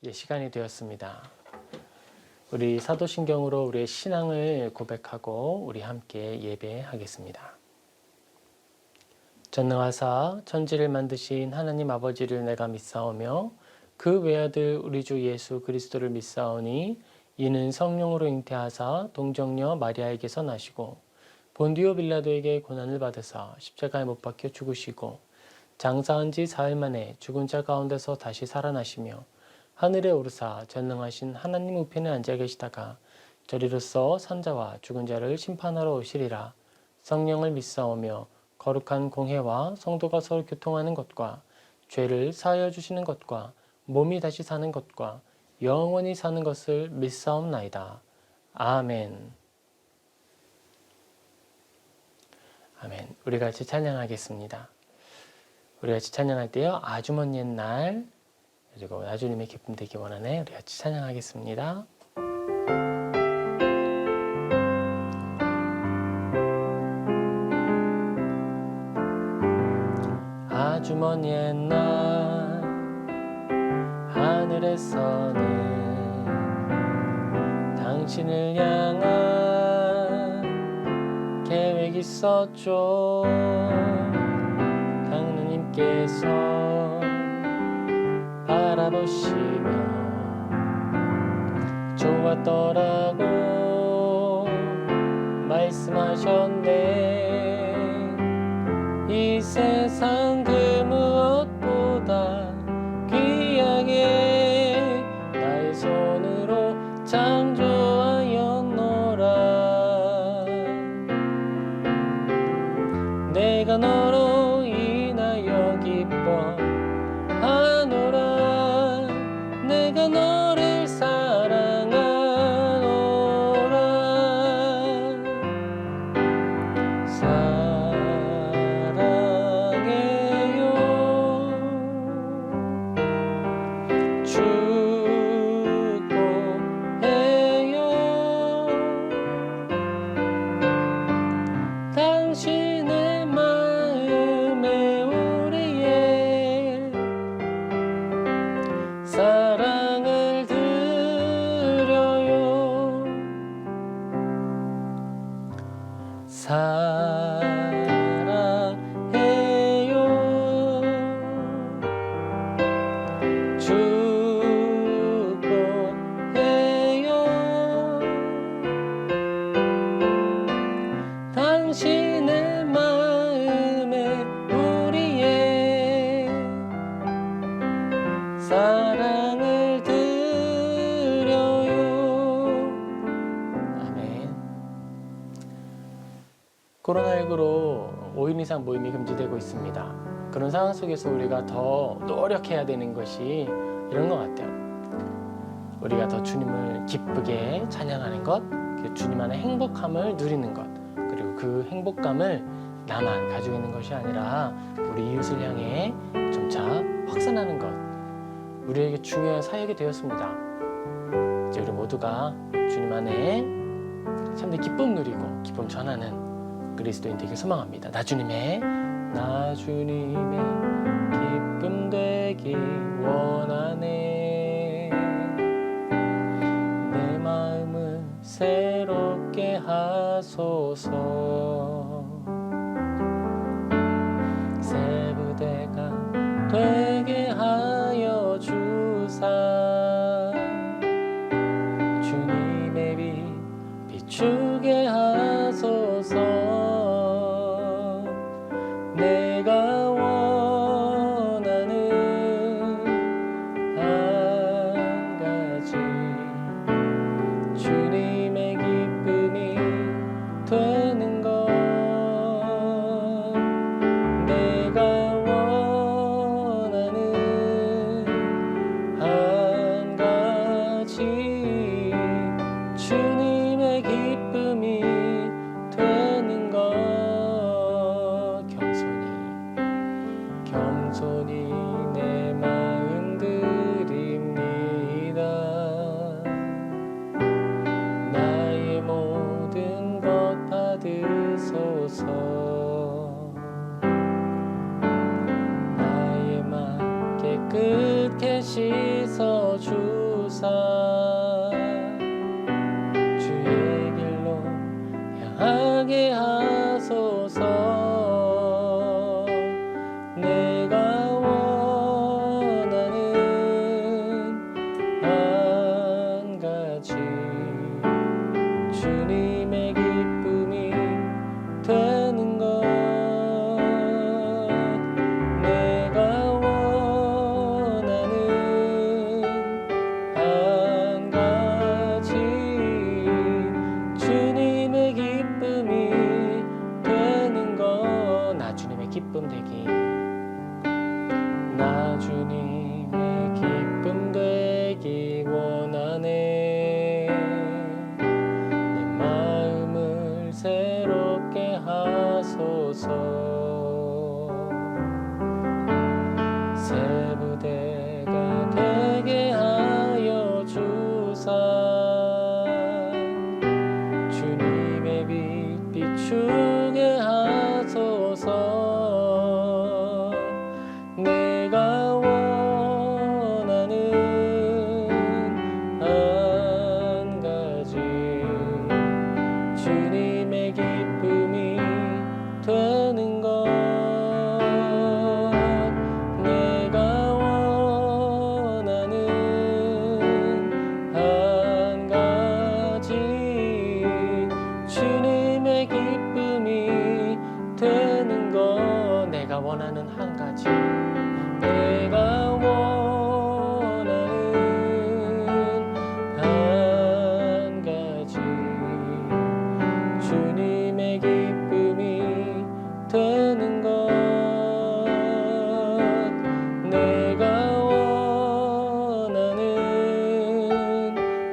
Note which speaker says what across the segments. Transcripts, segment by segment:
Speaker 1: 시간이 되었습니다. 우리 사도신경으로 우리의 신앙을 고백하고 우리 함께 예배하겠습니다. 전능하사 천지를 만드신 하나님 아버지를 내가 믿사오며 그 외아들 우리 주 예수 그리스도를 믿사오니 이는 성령으로 잉태하사 동정녀 마리아에게서 나시고 본디오 빌라도에게 고난을 받으사 십자가에 못 박혀 죽으시고 장사한 지 사흘 만에 죽은 자 가운데서 다시 살아나시며 하늘에 오르사 전능하신 하나님 우편에 앉아 계시다가 저리로서 산자와 죽은 자를 심판하러 오시리라. 성령을 믿사오며 거룩한 공회와 성도가 서로 교통하는 것과 죄를 사하여 주시는 것과 몸이 다시 사는 것과 영원히 사는 것을 믿사옵나이다. 아멘. 아멘. 우리 같이 찬양하겠습니다. 우리 같이 찬양할 때요. 아주 먼 옛날 그리고 나주님의 기쁨 되기 원하네. 우리 같이 찬양하겠습니다. 아주 먼 옛날 하늘에서는 당신을 향한 계획이 있었죠. 하느님께서 바라보시며 좋았더라고 말씀하셨네. 이 세상 그 무엇보다 귀하게 나의 손으로 창조하였노라. 내가 너로 인하여 기뻐하노라. 내가 너를 사랑하노라. 사랑해요. 축복해요. 당신의 마음에 우리의 사랑을 드려요. 사랑해요. 축복해요. 당신의 마음에 우리의 사랑을 드려요. 아멘. 코로나19로 5인 이상 모임이 금지되고 있습니다. 그런 상황 속에서 우리가 더 노력해야 되는 것이 이런 것 같아요. 우리가 더 주님을 기쁘게 찬양하는 것, 그 주님 안의 행복함을 누리는 것, 그리고 그 행복감을 나만 가지고 있는 것이 아니라 우리 이웃을 향해 점차 확산하는 것, 우리에게 중요한 사역이 되었습니다. 이제 우리 모두가 주님 안에 참된 기쁨 누리고 기쁨 전하는 그리스도인 되길 소망합니다. 나주님의 기쁨 되기 원하네. 내 마음을 새롭게 하소서. 새 부대가 되게 하여 주사. 주님의 빛 비추게 하소서. 내가 원하는 한 가지 주님의 기쁨이 되는 것. 내가 원하는 끝게 씻어 주사 주의 길로 향하게 하소서. 내가 원하는 한 가지 주님의 기쁨이 되는 것. 내가 원하는 한 가지 주님의 기쁨이 되는 것. 나 주님의 기쁨 되기. 나 주님의 기쁨 되기 원하네. 내 마음을 새롭게 하소서. 새 부대가 되게 하여 주사 주님의 빛 비추게 하소서. 내가 원하는 한 가지 주님의 기쁨이 되는 것. 내가 원하는 한 가지 주님의 기쁨이 되는 것. 내가 원하는 한 가지. 내가 원하는 한 가지 주님의 기쁨이 되는 것. 내가 원하는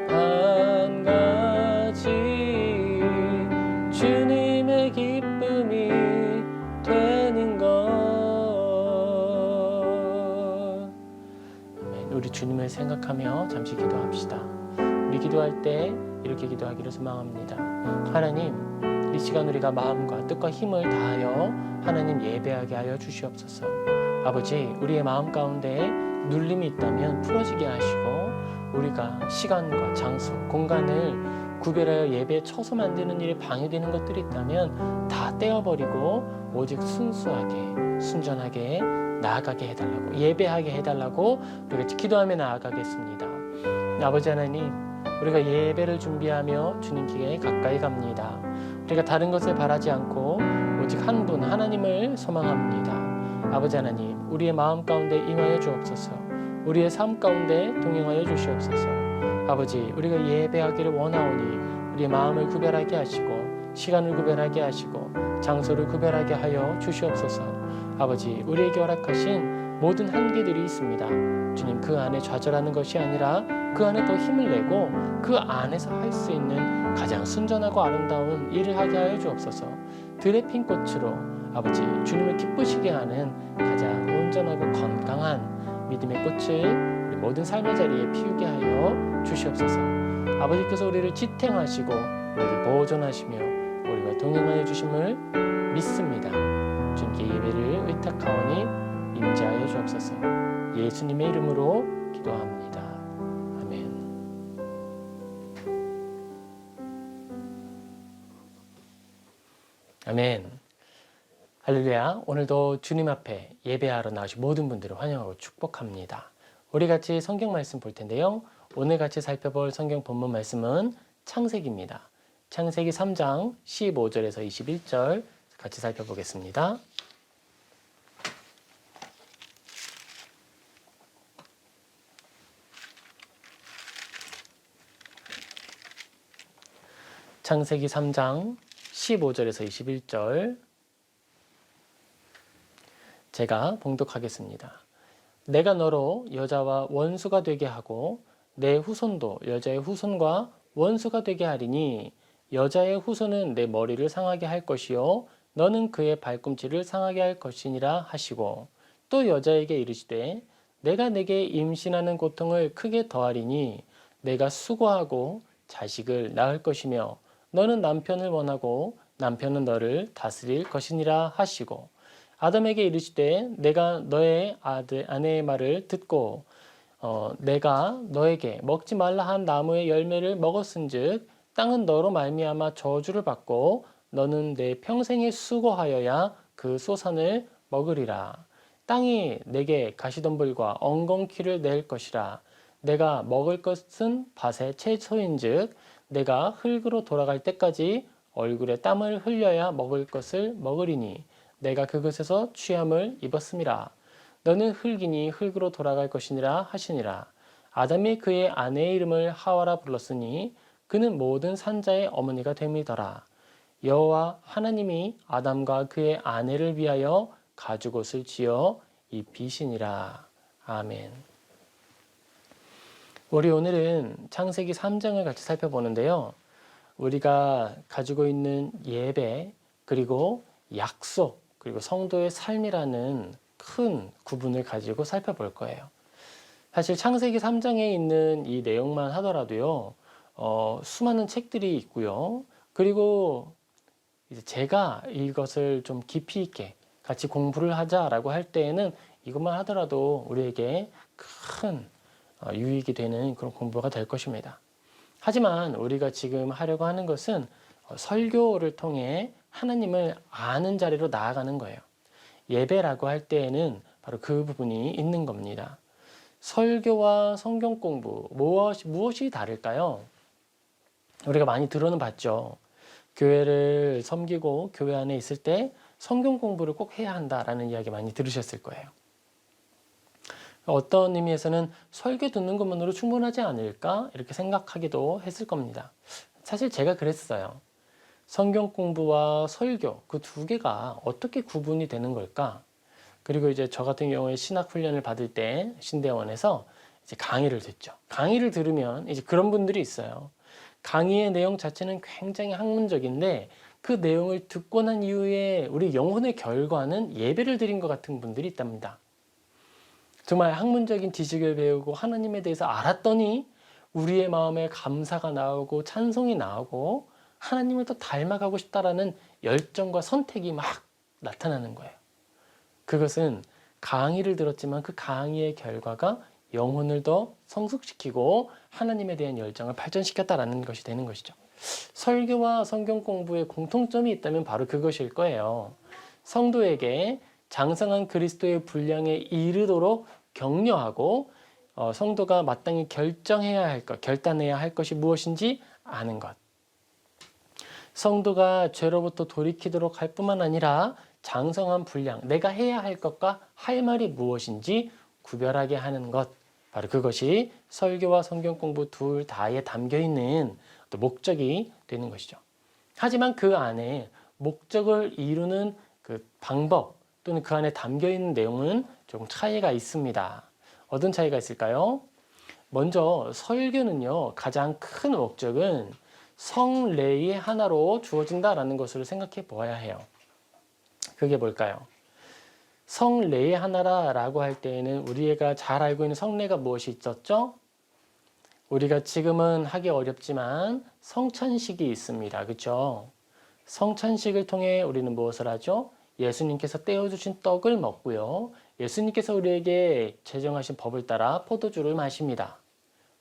Speaker 1: 한 가지 주님의 기쁨이 되는 것. 우리 주님을 생각하며 잠시 기도합시다. 우리 기도할 때 이렇게 기도하기를 소망합니다. 하나님, 이 시간 우리가 마음과 뜻과 힘을 다하여 하나님 예배하게 하여 주시옵소서. 아버지, 우리의 마음 가운데 눌림이 있다면 풀어지게 하시고, 우리가 시간과 장소, 공간을 구별하여 예배에 처소 만드는 일에 방해되는 것들이 있다면 다 떼어버리고 오직 순수하게, 순전하게 나아가게 해달라고, 예배하게 해달라고 우리가 기도하며 나아가겠습니다. 아버지 하나님, 우리가 예배를 준비하며 주님께 가까이 갑니다. 우리가 다른 것을 바라지 않고 오직 한 분 하나님을 소망합니다. 아버지 하나님, 우리의 마음 가운데 임하여 주옵소서. 우리의 삶 가운데 동행하여 주시옵소서. 아버지, 우리가 예배하기를 원하오니 우리의 마음을 구별하게 하시고 시간을 구별하게 하시고 장소를 구별하게 하여 주시옵소서. 아버지, 우리에게 허락하신 모든 한계들이 있습니다. 주님, 그 안에 좌절하는 것이 아니라 그 안에 더 힘을 내고 그 안에서 할 수 있는 가장 순전하고 아름다운 일을 하게 하여 주옵소서. 들의 핀 꽃으로 아버지 주님을 기쁘시게 하는 가장 온전하고 건강한 믿음의 꽃을 우리 모든 삶의 자리에 피우게 하여 주시옵소서. 아버지께서 우리를 지탱하시고 우리를 보존하시며 우리와 동행하여 주심을 믿습니다. 주님께 예배를 의탁하오니 임재하여 주옵소서. 예수님의 이름으로 기도합니다. 아멘. 아멘. 할렐루야. 오늘도 주님 앞에 예배하러 나오신 모든 분들을 환영하고 축복합니다. 우리 같이 성경 말씀 볼 텐데요. 오늘 같이 살펴볼 성경 본문 말씀은 창세기입니다. 창세기 3장 15절에서 21절 같이 살펴보겠습니다. 창세기 3장 15절에서 21절 제가 봉독하겠습니다. 내가 너로 여자와 원수가 되게 하고 내 후손도 여자의 후손과 원수가 되게 하리니 여자의 후손은 내 머리를 상하게 할 것이요 너는 그의 발꿈치를 상하게 할 것이니라 하시고 또 여자에게 이르시되 내가 내게 임신하는 고통을 크게 더하리니 내가 수고하고 자식을 낳을 것이며 너는 남편을 원하고 남편은 너를 다스릴 것이니라 하시고 아담에게 이르시되 내가 너의 아내의 말을 듣고 내가 너에게 먹지 말라 한 나무의 열매를 먹었은즉 땅은 너로 말미암아 저주를 받고 너는 내 평생에 수고하여야 그 소산을 먹으리라. 땅이 내게 가시덤불과 엉겅퀴를 낼 것이라. 내가 먹을 것은 밭의 채소인즉 내가 흙으로 돌아갈 때까지 얼굴에 땀을 흘려야 먹을 것을 먹으리니 내가 그것에서 취함을 입었음이라. 너는 흙이니 흙으로 돌아갈 것이니라 하시니라. 아담이 그의 아내의 이름을 하와라 불렀으니 그는 모든 산자의 어머니가 됨이더라. 여호와 하나님이 아담과 그의 아내를 위하여 가죽옷을 지어 입히시니라. 아멘. 우리 오늘은 창세기 3장을 같이 살펴보는데요. 우리가 가지고 있는 예배, 그리고 약속, 그리고 성도의 삶이라는 큰 구분을 가지고 살펴볼 거예요. 사실 창세기 3장에 있는 이 내용만 하더라도요, 수많은 책들이 있고요. 그리고 이제 제가 이것을 좀 깊이 있게 같이 공부를 하자라고 할 때에는 이것만 하더라도 우리에게 큰 유익이 되는 그런 공부가 될 것입니다. 하지만 우리가 지금 하려고 하는 것은 설교를 통해 하나님을 아는 자리로 나아가는 거예요. 예배라고 할 때에는 바로 그 부분이 있는 겁니다. 설교와 성경 공부, 무엇이 다를까요? 우리가 많이 들어는 봤죠. 교회를 섬기고 교회 안에 있을 때 성경 공부를 꼭 해야 한다라는 이야기 많이 들으셨을 거예요. 어떤 의미에서는 설교 듣는 것만으로 충분하지 않을까? 이렇게 생각하기도 했을 겁니다. 사실 제가 그랬어요. 성경 공부와 설교, 그 두 개가 어떻게 구분이 되는 걸까? 그리고 이제 저 같은 경우에 신학 훈련을 받을 때 신대원에서 이제 강의를 듣죠. 강의를 들으면 이제 그런 분들이 있어요. 강의의 내용 자체는 굉장히 학문적인데 그 내용을 듣고 난 이후에 우리 영혼의 결과는 예배를 드린 것 같은 분들이 있답니다. 정말 학문적인 지식을 배우고 하나님에 대해서 알았더니 우리의 마음에 감사가 나오고 찬송이 나오고 하나님을 더 닮아가고 싶다라는 열정과 선택이 막 나타나는 거예요. 그것은 강의를 들었지만 그 강의의 결과가 영혼을 더 성숙시키고 하나님에 대한 열정을 발전시켰다라는 것이 되는 것이죠. 설교와 성경 공부에 공통점이 있다면 바로 그것일 거예요. 성도에게 장성한 그리스도의 분량에 이르도록 격려하고 성도가 마땅히 결정해야 할 것, 결단해야 할 것이 무엇인지 아는 것. 성도가 죄로부터 돌이키도록 할 뿐만 아니라 장성한 분량, 내가 해야 할 것과 할 말이 무엇인지 구별하게 하는 것. 바로 그것이 설교와 성경 공부 둘 다에 담겨있는 목적이 되는 것이죠. 하지만 그 안에 목적을 이루는 그 방법 또는 그 안에 담겨있는 내용은 조금 차이가 있습니다. 어떤 차이가 있을까요? 먼저 설교는요, 가장 큰 목적은 성례의 하나로 주어진다라는 것을 생각해 보아야 해요. 그게 뭘까요? 성례의 하나라고 할 때에는 우리가 잘 알고 있는 성례가 무엇이 있었죠? 우리가 지금은 하기 어렵지만 성찬식이 있습니다. 그렇죠? 성찬식을 통해 우리는 무엇을 하죠? 예수님께서 떼어주신 떡을 먹고요. 예수님께서 우리에게 제정하신 법을 따라 포도주를 마십니다.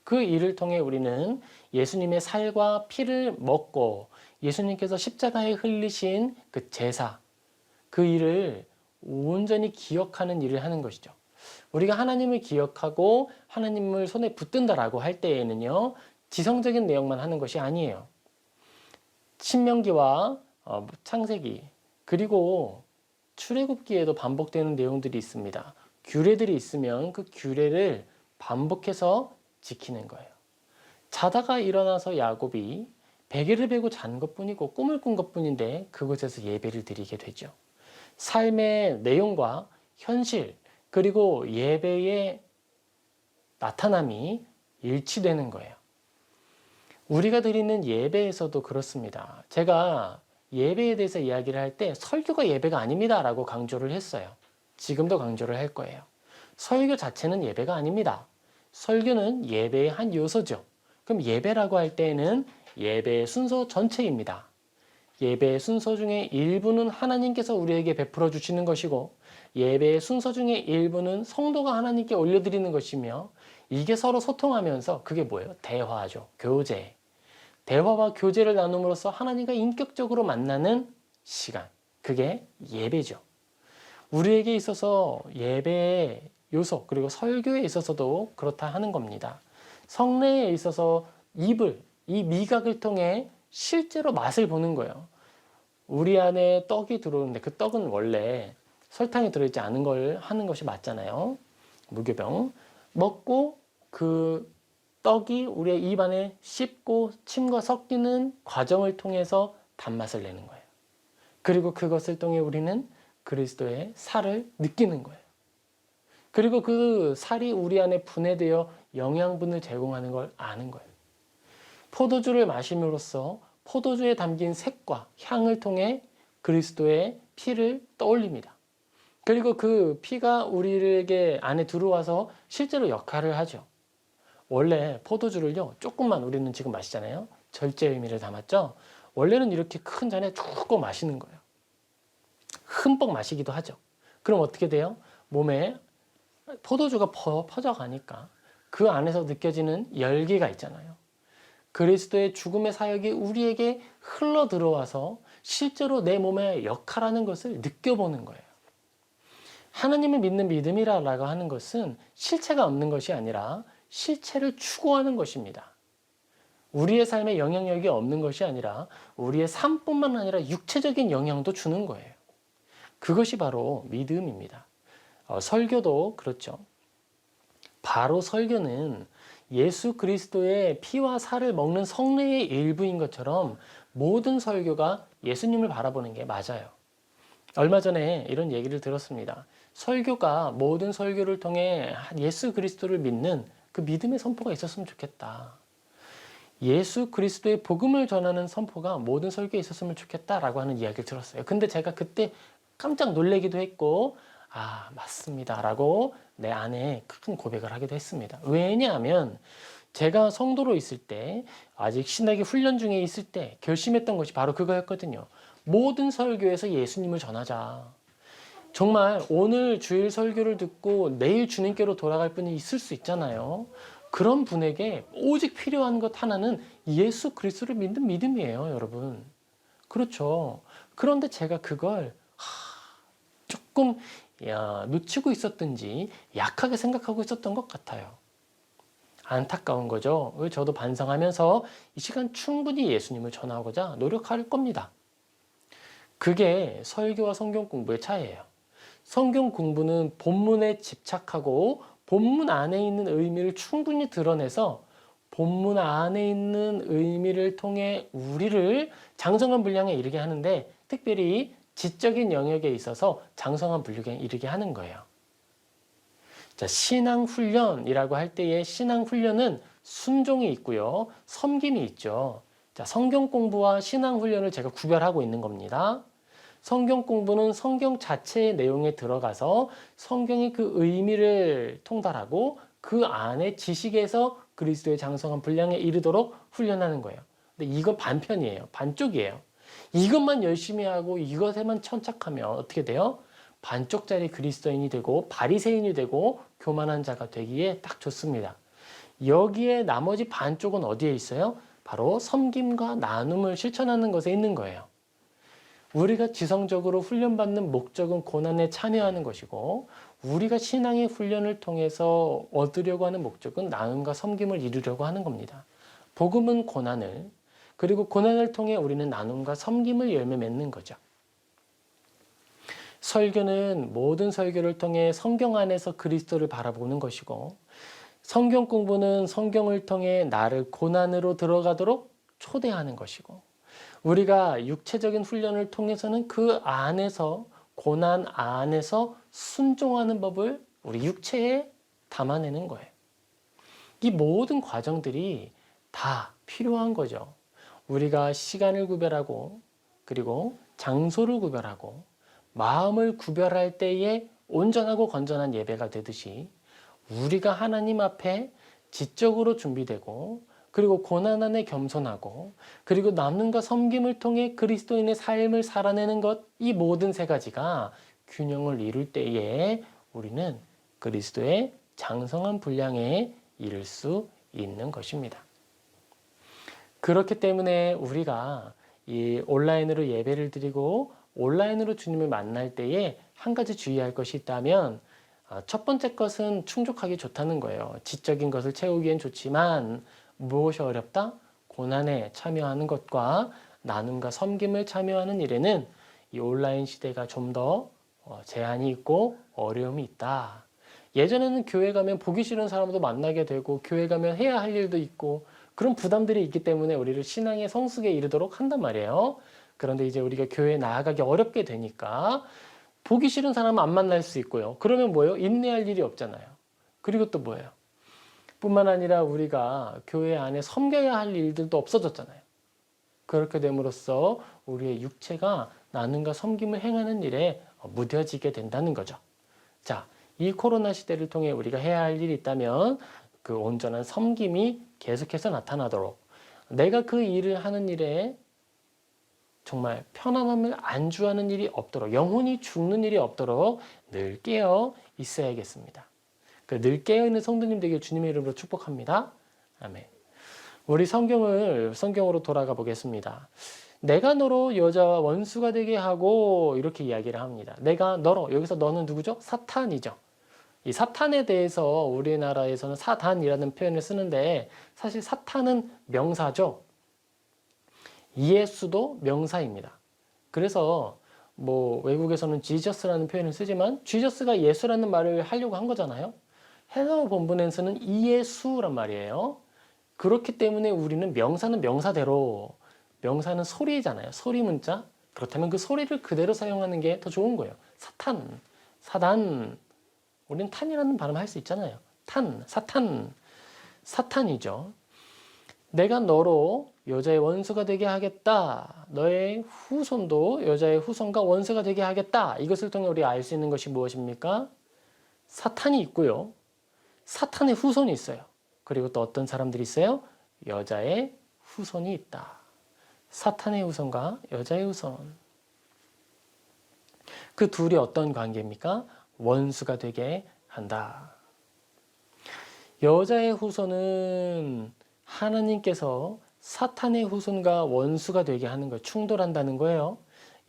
Speaker 1: 그 일을 통해 우리는 예수님의 살과 피를 먹고 예수님께서 십자가에 흘리신 그 제사, 그 일을 온전히 기억하는 일을 하는 것이죠. 우리가 하나님을 기억하고 하나님을 손에 붙든다라고 할 때에는요, 지성적인 내용만 하는 것이 아니에요. 신명기와 창세기, 그리고 출애굽기에도 반복되는 내용들이 있습니다. 규례들이 있으면 그 규례를 반복해서 지키는 거예요. 자다가 일어나서 야곱이 베개를 베고 잔 것뿐이고 꿈을 꾼 것뿐인데 그곳에서 예배를 드리게 되죠. 삶의 내용과 현실, 그리고 예배의 나타남이 일치되는 거예요. 우리가 드리는 예배에서도 그렇습니다. 제가 예배에 대해서 이야기를 할 때 설교가 예배가 아닙니다 라고 강조를 했어요. 지금도 강조를 할 거예요. 설교 자체는 예배가 아닙니다. 설교는 예배의 한 요소죠. 그럼 예배라고 할 때는 예배의 순서 전체입니다. 예배의 순서 중에 일부는 하나님께서 우리에게 베풀어 주시는 것이고 예배의 순서 중에 일부는 성도가 하나님께 올려드리는 것이며 이게 서로 소통하면서 그게 뭐예요? 대화죠. 교제. 대화와 교제를 나눔으로써 하나님과 인격적으로 만나는 시간. 그게 예배죠. 우리에게 있어서 예배의 요소 그리고 설교에 있어서도 그렇다 하는 겁니다. 성례에 있어서 이 미각을 통해 실제로 맛을 보는 거예요. 우리 안에 떡이 들어오는데 그 떡은 원래 설탕이 들어있지 않은 걸 하는 것이 맞잖아요. 무교병. 먹고 그 떡이 우리의 입 안에 씹고 침과 섞이는 과정을 통해서 단맛을 내는 거예요. 그리고 그것을 통해 우리는 그리스도의 살을 느끼는 거예요. 그리고 그 살이 우리 안에 분해되어 영양분을 제공하는 걸 아는 거예요. 포도주를 마심으로써 포도주에 담긴 색과 향을 통해 그리스도의 피를 떠올립니다. 그리고 그 피가 우리에게 안에 들어와서 실제로 역할을 하죠. 원래 포도주를요, 조금만 우리는 지금 마시잖아요. 절제의 의미를 담았죠. 원래는 이렇게 큰 잔에 조금 마시는 거예요. 흠뻑 마시기도 하죠. 그럼 어떻게 돼요? 몸에 포도주가 퍼져가니까 그 안에서 느껴지는 열기가 있잖아요. 그리스도의 죽음의 사역이 우리에게 흘러 들어와서 실제로 내 몸에 역할하는 것을 느껴보는 거예요. 하나님을 믿는 믿음이라고 하는 것은 실체가 없는 것이 아니라 실체를 추구하는 것입니다. 우리의 삶에 영향력이 없는 것이 아니라 우리의 삶뿐만 아니라 육체적인 영향도 주는 거예요. 그것이 바로 믿음입니다. 설교도 그렇죠. 바로 설교는 예수 그리스도의 피와 살을 먹는 성례의 일부인 것처럼 모든 설교가 예수님을 바라보는 게 맞아요. 얼마 전에 이런 얘기를 들었습니다. 설교가 모든 설교를 통해 예수 그리스도를 믿는 그 믿음의 선포가 있었으면 좋겠다. 예수 그리스도의 복음을 전하는 선포가 모든 설교에 있었으면 좋겠다라고 하는 이야기를 들었어요. 근데 제가 그때 깜짝 놀라기도 했고 아 맞습니다 라고 내 안에 큰 고백을 하기도 했습니다. 왜냐하면 제가 성도로 있을 때 아직 신학의 훈련 중에 있을 때 결심했던 것이 바로 그거였거든요. 모든 설교에서 예수님을 전하자. 정말 오늘 주일 설교를 듣고 내일 주님께로 돌아갈 분이 있을 수 있잖아요. 그런 분에게 오직 필요한 것 하나는 예수 그리스도를 믿는 믿음이에요, 여러분. 그렇죠. 그런데 제가 그걸 조금 놓치고 있었든지 약하게 생각하고 있었던 것 같아요. 안타까운 거죠. 저도 반성하면서 이 시간 충분히 예수님을 전하고자 노력할 겁니다. 그게 설교와 성경 공부의 차이예요. 성경 공부는 본문에 집착하고 본문 안에 있는 의미를 충분히 드러내서 본문 안에 있는 의미를 통해 우리를 장성한 분량에 이르게 하는데 특별히 지적인 영역에 있어서 장성한 분량에 이르게 하는 거예요. 자, 신앙훈련이라고 할 때의 신앙훈련은 순종이 있고요. 섬김이 있죠. 자, 성경 공부와 신앙훈련을 제가 구별하고 있는 겁니다. 성경 공부는 성경 자체의 내용에 들어가서 성경의 그 의미를 통달하고 그 안에 지식에서 그리스도의 장성한 분량에 이르도록 훈련하는 거예요. 근데 이거 반편이에요. 반쪽이에요. 이것만 열심히 하고 이것에만 천착하면 어떻게 돼요? 반쪽짜리 그리스도인이 되고 바리새인이 되고 교만한 자가 되기에 딱 좋습니다. 여기에 나머지 반쪽은 어디에 있어요? 바로 섬김과 나눔을 실천하는 것에 있는 거예요. 우리가 지성적으로 훈련받는 목적은 고난에 참여하는 것이고 우리가 신앙의 훈련을 통해서 얻으려고 하는 목적은 나눔과 섬김을 이루려고 하는 겁니다. 복음은 고난을 그리고 고난을 통해 우리는 나눔과 섬김을 열매 맺는 거죠. 설교는 모든 설교를 통해 성경 안에서 그리스도를 바라보는 것이고 성경 공부는 성경을 통해 나를 고난으로 들어가도록 초대하는 것이고 우리가 육체적인 훈련을 통해서는 그 안에서 고난 안에서 순종하는 법을 우리 육체에 담아내는 거예요. 이 모든 과정들이 다 필요한 거죠. 우리가 시간을 구별하고 그리고 장소를 구별하고 마음을 구별할 때에 온전하고 건전한 예배가 되듯이 우리가 하나님 앞에 지적으로 준비되고 그리고 고난 안에 겸손하고, 그리고 나눔과 섬김을 통해 그리스도인의 삶을 살아내는 것, 이 모든 세 가지가 균형을 이룰 때에 우리는 그리스도의 장성한 분량에 이를 수 있는 것입니다. 그렇기 때문에 우리가 이 온라인으로 예배를 드리고 온라인으로 주님을 만날 때에 한 가지 주의할 것이 있다면, 첫 번째 것은 충족하기 좋다는 거예요. 지적인 것을 채우기엔 좋지만 무엇이 어렵다? 고난에 참여하는 것과 나눔과 섬김을 참여하는 일에는 이 온라인 시대가 좀 더 제한이 있고 어려움이 있다. 예전에는 교회 가면 보기 싫은 사람도 만나게 되고 교회 가면 해야 할 일도 있고 그런 부담들이 있기 때문에 우리를 신앙의 성숙에 이르도록 한단 말이에요. 그런데 이제 우리가 교회에 나아가기 어렵게 되니까 보기 싫은 사람은 안 만날 수 있고요. 그러면 뭐예요? 인내할 일이 없잖아요. 그리고 또 뭐예요? 뿐만 아니라 우리가 교회 안에 섬겨야 할 일들도 없어졌잖아요. 그렇게 됨으로써 우리의 육체가 나눔과 섬김을 행하는 일에 무뎌지게 된다는 거죠. 자, 이 코로나 시대를 통해 우리가 해야 할 일이 있다면 그 온전한 섬김이 계속해서 나타나도록, 내가 그 일을 하는 일에 정말 편안함을 안주하는 일이 없도록, 영혼이 죽는 일이 없도록 늘 깨어 있어야겠습니다. 늘 깨어 있는 성도님 되길 주님의 이름으로 축복합니다. 아멘. 우리 성경으로 돌아가 보겠습니다. 내가 너로 여자와 원수가 되게 하고, 이렇게 이야기를 합니다. 내가 너로, 여기서 너는 누구죠? 사탄이죠. 이 사탄에 대해서 우리나라에서는 사단이라는 표현을 쓰는데, 사실 사탄은 명사죠. 예수도 명사입니다. 그래서 외국에서는 지저스라는 표현을 쓰지만 지저스가 예수라는 말을 하려고 한 거잖아요. 헬라어 본문에서는 이예수란 말이에요. 그렇기 때문에 우리는 명사는 명사대로, 명사는 소리잖아요. 소리 문자. 그렇다면 그 소리를 그대로 사용하는 게 더 좋은 거예요. 사탄, 사단. 우리는 탄이라는 발음 할 수 있잖아요. 탄, 사탄, 사탄이죠. 내가 너로 여자의 원수가 되게 하겠다. 너의 후손도 여자의 후손과 원수가 되게 하겠다. 이것을 통해 우리가 알 수 있는 것이 무엇입니까? 사탄이 있고요. 사탄의 후손이 있어요. 그리고 또 어떤 사람들이 있어요? 여자의 후손이 있다. 사탄의 후손과 여자의 후손. 그 둘이 어떤 관계입니까? 원수가 되게 한다. 여자의 후손은 하나님께서 사탄의 후손과 원수가 되게 하는 걸 충돌한다는 거예요.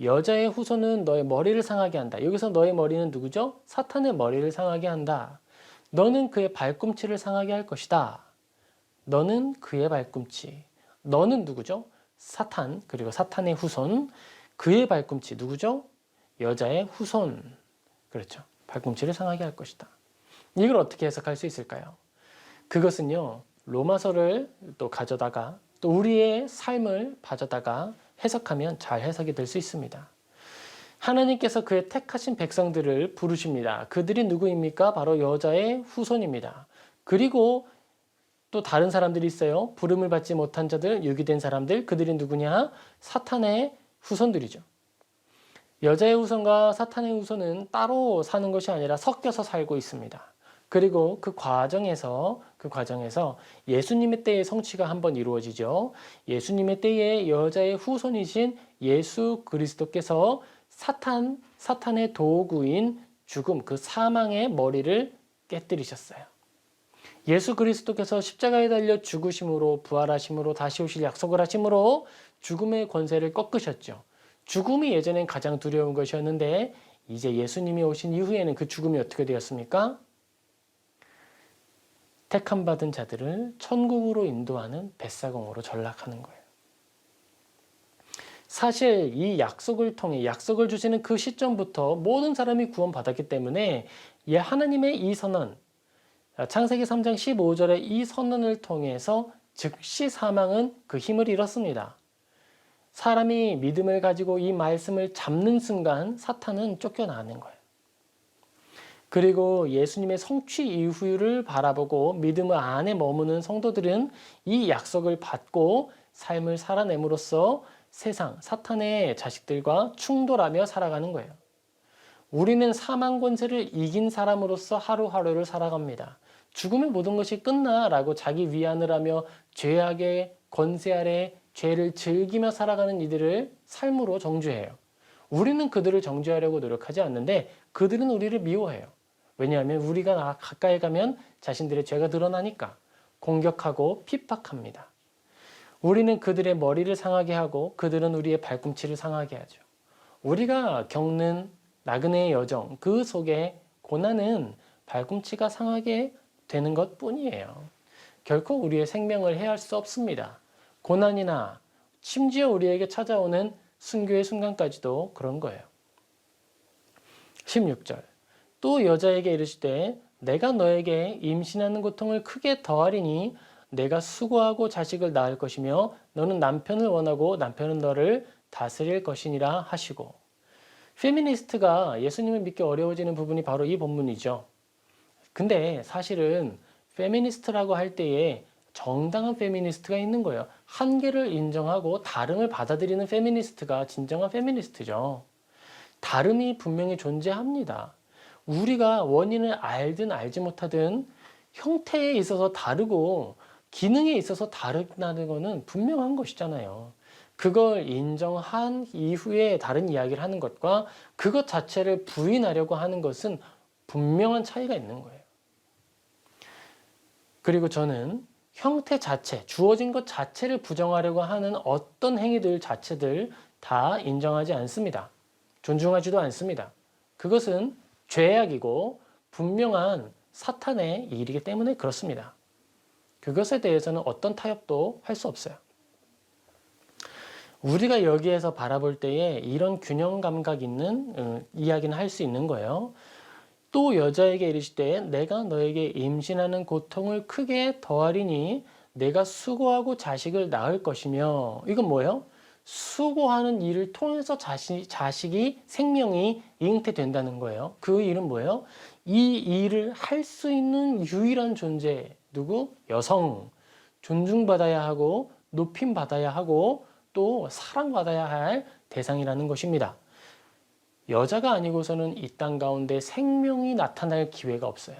Speaker 1: 여자의 후손은 너의 머리를 상하게 한다. 여기서 너의 머리는 누구죠? 사탄의 머리를 상하게 한다. 너는 그의 발꿈치를 상하게 할 것이다. 너는 그의 발꿈치. 너는 누구죠? 사탄, 그리고 사탄의 후손. 그의 발꿈치 누구죠? 여자의 후손. 그렇죠. 발꿈치를 상하게 할 것이다. 이걸 어떻게 해석할 수 있을까요? 그것은요, 로마서를 또 가져다가 또 우리의 삶을 가져다가 해석하면 잘 해석이 될 수 있습니다. 하나님께서 그의 택하신 백성들을 부르십니다. 그들이 누구입니까? 바로 여자의 후손입니다. 그리고 또 다른 사람들이 있어요. 부름을 받지 못한 자들, 유기된 사람들, 그들이 누구냐? 사탄의 후손들이죠. 여자의 후손과 사탄의 후손은 따로 사는 것이 아니라 섞여서 살고 있습니다. 그리고 그 과정에서 예수님의 때의 성취가 한번 이루어지죠. 예수님의 때에 여자의 후손이신 예수 그리스도께서 사탄의 도구인 죽음, 그 사망의 머리를 깨뜨리셨어요. 예수 그리스도께서 십자가에 달려 죽으심으로, 부활하심으로, 다시 오실 약속을 하심으로 죽음의 권세를 꺾으셨죠. 죽음이 예전엔 가장 두려운 것이었는데 이제 예수님이 오신 이후에는 그 죽음이 어떻게 되었습니까? 택함받은 자들을 천국으로 인도하는 뱃사공으로 전락하는 거예요. 사실 이 약속을 통해, 약속을 주시는 그 시점부터 모든 사람이 구원받았기 때문에 하나님의 이 선언, 창세기 3장 15절의 이 선언을 통해서 즉시 사망은 그 힘을 잃었습니다. 사람이 믿음을 가지고 이 말씀을 잡는 순간 사탄은 쫓겨나는 거예요. 그리고 예수님의 성취 이후를 바라보고 믿음 안에 머무는 성도들은 이 약속을 받고 삶을 살아냄으로써 세상, 사탄의 자식들과 충돌하며 살아가는 거예요. 우리는 사망 권세를 이긴 사람으로서 하루하루를 살아갑니다. 죽으면 모든 것이 끝나라고 자기 위안을 하며 죄악의 권세 아래 죄를 즐기며 살아가는 이들을 삶으로 정죄해요. 우리는 그들을 정죄하려고 노력하지 않는데 그들은 우리를 미워해요. 왜냐하면 우리가 가까이 가면 자신들의 죄가 드러나니까 공격하고 핍박합니다. 우리는 그들의 머리를 상하게 하고 그들은 우리의 발꿈치를 상하게 하죠. 우리가 겪는 나그네의 여정, 그 속에 고난은 발꿈치가 상하게 되는 것 뿐이에요. 결코 우리의 생명을 해할 수 없습니다. 고난이나 심지어 우리에게 찾아오는 순교의 순간까지도 그런 거예요. 16절 또 여자에게 이르시되 내가 너에게 임신하는 고통을 크게 더하리니 내가 수고하고 자식을 낳을 것이며 너는 남편을 원하고 남편은 너를 다스릴 것이니라 하시고 페미니스트가 예수님을 믿기 어려워지는 부분이 바로 이 본문이죠. 근데 사실은 페미니스트라고 할 때에 정당한 페미니스트가 있는 거예요. 한계를 인정하고 다름을 받아들이는 페미니스트가 진정한 페미니스트죠. 다름이 분명히 존재합니다. 우리가 원인을 알든 알지 못하든 형태에 있어서 다르고 기능에 있어서 다르다는 것은 분명한 것이잖아요. 그걸 인정한 이후에 다른 이야기를 하는 것과 그것 자체를 부인하려고 하는 것은 분명한 차이가 있는 거예요. 그리고 저는 형태 자체, 주어진 것 자체를 부정하려고 하는 어떤 행위들 자체들 다 인정하지 않습니다. 존중하지도 않습니다. 그것은 죄악이고 분명한 사탄의 일이기 때문에 그렇습니다. 그것에 대해서는 어떤 타협도 할 수 없어요. 우리가 여기에서 바라볼 때에 이런 균형 감각 있는 이야기는 할 수 있는 거예요. 또 여자에게 이르시되 내가 너에게 임신하는 고통을 크게 더하리니 내가 수고하고 자식을 낳을 것이며 이건 뭐예요? 수고하는 일을 통해서 자식이 생명이 잉태된다는 거예요. 그 일은 뭐예요? 이 일을 할 수 있는 유일한 존재 누구? 여성. 존중받아야 하고 높임받아야 하고 또 사랑받아야 할 대상이라는 것입니다. 여자가 아니고서는 이 땅 가운데 생명이 나타날 기회가 없어요.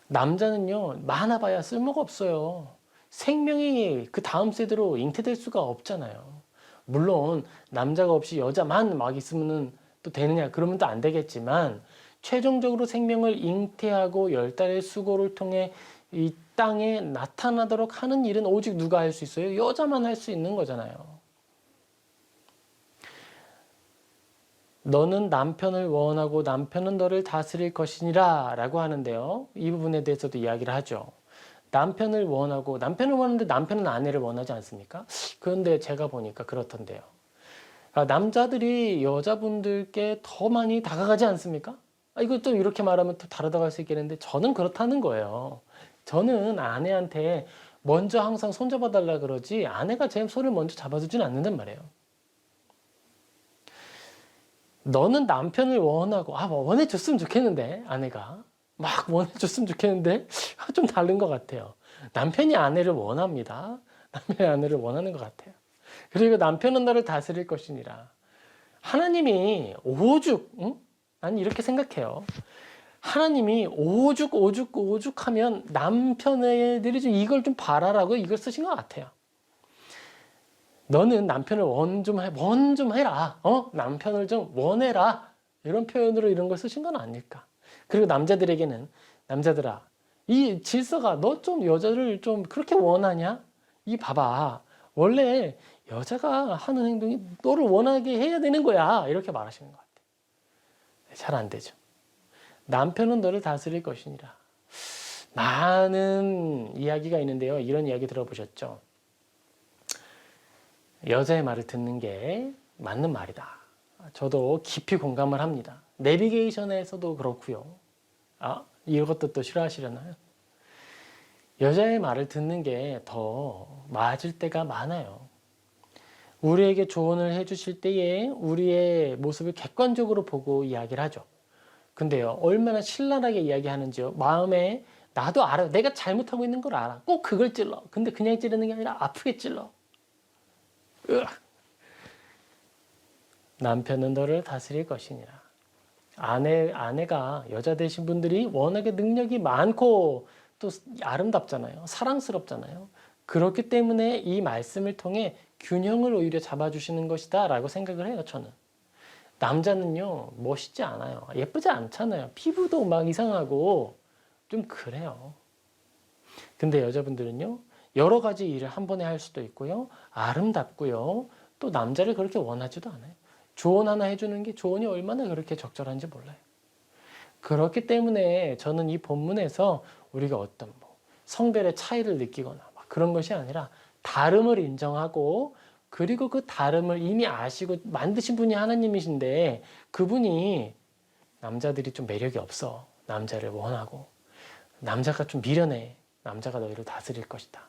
Speaker 1: 남자는요, 많아봐야 쓸모가 없어요. 생명이 그 다음 세대로 잉태될 수가 없잖아요. 물론 남자가 없이 여자만 막 있으면 또 되느냐? 그러면 또 안 되겠지만 최종적으로 생명을 잉태하고 10달의 수고를 통해 이 땅에 나타나도록 하는 일은 오직 누가 할 수 있어요? 여자만 할 수 있는 거잖아요. 너는 남편을 원하고 남편은 너를 다스릴 것이니라 라고 하는데요. 이 부분에 대해서도 이야기를 하죠. 남편을 원하는데 남편은 아내를 원하지 않습니까? 그런데 제가 보니까 그렇던데요. 남자들이 여자분들께 더 많이 다가가지 않습니까? 이거 또 이렇게 말하면 또 다르다고 할 수 있겠는데 저는 그렇다는 거예요. 저는 아내한테 먼저 항상 손잡아 달라 그러지 아내가 제 손을 먼저 잡아주진 않는단 말이에요. 너는 남편을 원하고 원해줬으면 좋겠는데 아내가 막 원해줬으면 좋겠는데 좀 다른 것 같아요. 남편이 아내를 원합니다. 남편이 아내를 원하는 것 같아요. 그리고 남편은 너를 다스릴 것이니라. 하나님이 오죽 난 이렇게 생각해요. 하나님이 오죽하면 남편애들이 좀 이걸 좀 바라라고 이걸 쓰신 것 같아요. 너는 남편을 원 좀 해라. 남편을 좀 원해라. 이런 표현으로 이런 걸 쓰신 건 아닐까. 그리고 남자들에게는 남자들아, 이 질서가 너 좀 여자를 좀 그렇게 원하냐? 이 봐봐. 원래 여자가 하는 행동이 너를 원하게 해야 되는 거야. 이렇게 말하시는 것 같아요. 잘 안 되죠. 남편은 너를 다스릴 것이니라. 많은 이야기가 있는데요. 이런 이야기 들어보셨죠? 여자의 말을 듣는 게 맞는 말이다. 저도 깊이 공감을 합니다. 내비게이션에서도 그렇고요. 이것도 또 싫어하시려나요? 여자의 말을 듣는 게 더 맞을 때가 많아요. 우리에게 조언을 해주실 때에 우리의 모습을 객관적으로 보고 이야기를 하죠. 근데요, 얼마나 신랄하게 이야기하는지요. 마음에 나도 알아. 내가 잘못하고 있는 걸 알아. 꼭 그걸 찔러. 근데 그냥 찌르는 게 아니라 아프게 찔러. 남편은 너를 다스릴 것이니라. 아내가 여자 되신 분들이 워낙에 능력이 많고 또 아름답잖아요. 사랑스럽잖아요. 그렇기 때문에 이 말씀을 통해 균형을 오히려 잡아주시는 것이다 라고 생각을 해요, 저는. 남자는요, 멋있지 않아요. 예쁘지 않잖아요. 피부도 막 이상하고 좀 그래요. 근데 여자분들은요, 여러 가지 일을 한 번에 할 수도 있고요, 아름답고요, 또 남자를 그렇게 원하지도 않아요. 조언 하나 해주는 게 조언이 얼마나 그렇게 적절한지 몰라요. 그렇기 때문에 저는 이 본문에서 우리가 어떤 성별의 차이를 느끼거나 막 그런 것이 아니라 다름을 인정하고, 그리고 그 다름을 이미 아시고 만드신 분이 하나님이신데, 그분이 남자들이 좀 매력이 없어. 남자를 원하고. 남자가 좀 미련해. 남자가 너희를 다스릴 것이다.